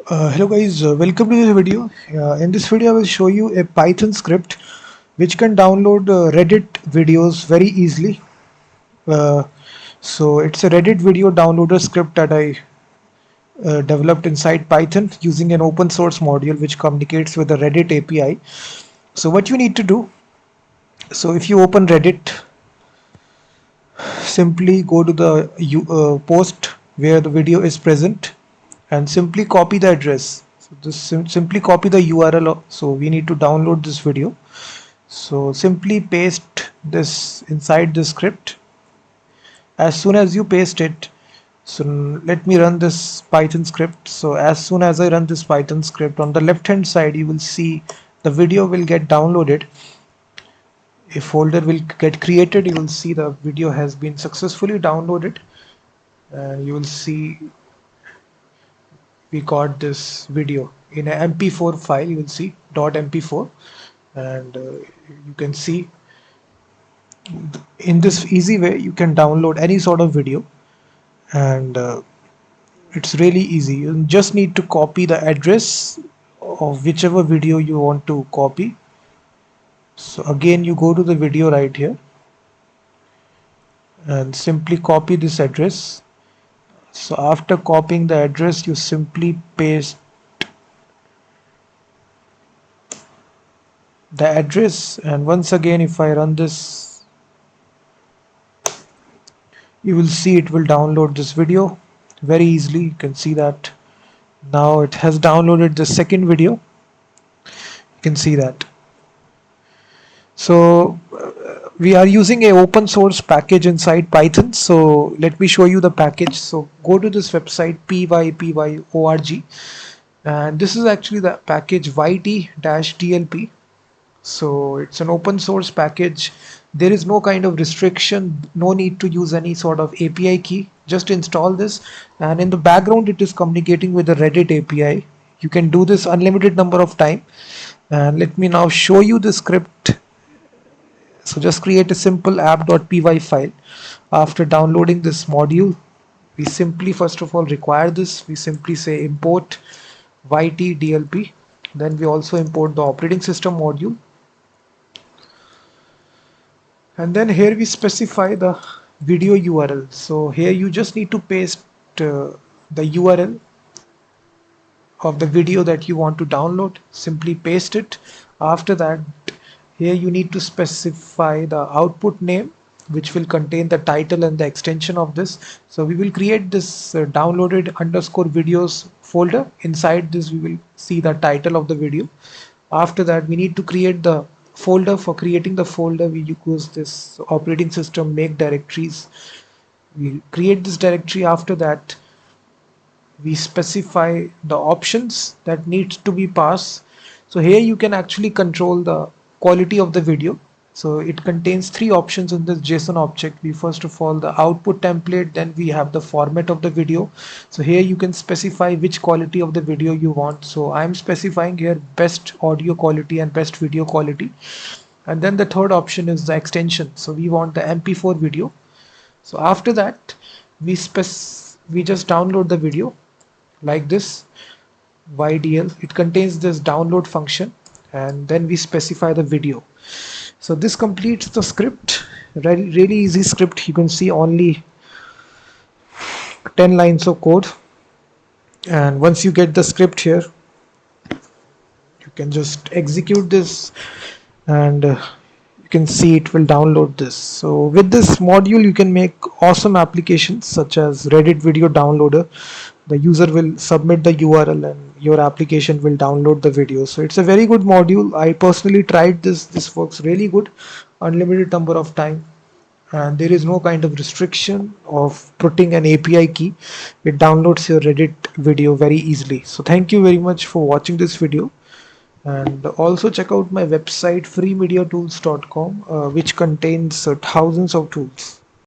Hello guys, welcome to this video. In this video I will show you a Python script which can download Reddit videos very easily. Uh, so it's a Reddit video downloader script that I developed inside Python using an open source module which communicates with the Reddit API. So what you need to do, so if you open Reddit, simply go to the post where the video is present and simply copy the address. So this simply copy the URL. So we need to download this video. So simply paste this inside the script. As soon as you paste it, so let me run this Python script. So as soon as I run this Python script, on the left hand side you will see the video will get downloaded. A folder will get created. You will see the video has been successfully downloaded, and you will see we got this video in a mp4 file. You will see .mp4, and you can see in this easy way you can download any sort of video, and it's really easy. You just need to copy the address of whichever video you want to copy. So again you go to the video right here and simply copy this address. So after copying the address, you simply paste the address, and once again if I run this, you will see it will download this video very easily. You can see that now it has downloaded the second video. You can see that. So we are using a open source package inside Python. So let me show you the package. So go to this website pypy.org, and this is actually the package yt-dlp. So it's an open source package. There is no kind of restriction, no need to use any sort of API key. Just install this, and in the background it is communicating with the Reddit API. You can do this unlimited number of time. And let me now show you the script. So just create a simple app.py file. After downloading this module, we simply first of all require this. We simply say import yt-dlp. Then we also import the operating system module. And then here we specify the video URL. So here you just need to paste the URL of the video that you want to download. Simply paste it. After that, here you need to specify the output name, which will contain the title and the extension of this. So we will create this downloaded underscore videos folder. Inside this we will see the title of the video. After that, we need to create the folder. For creating the folder, we use this operating system make directories. We create this directory. After that, we specify the options that needs to be passed. So here you can actually control the quality of the video. So it contains three options in this JSON object. We first of all the output template, then we have the format of the video. So here you can specify which quality of the video you want. So I'm specifying here best audio quality and best video quality. And then the third option is the extension. So we want the mp4 video. So after that, we just download the video like this ydl. It contains this download function, and then we specify the video. So this completes the script. Really easy script. You can see only 10 lines of code, and once you get the script here, you can just execute this, and you can see it will download this. So with this module you can make awesome applications such as Reddit video downloader. The user will submit the URL and your application will download the video. So it's a very good module. I personally tried this works really good, unlimited number of time, and there is no kind of restriction of putting an API key. It downloads your Reddit video very easily. So thank you very much for watching this video, and also check out my website freemediatools.com, which contains thousands of tools.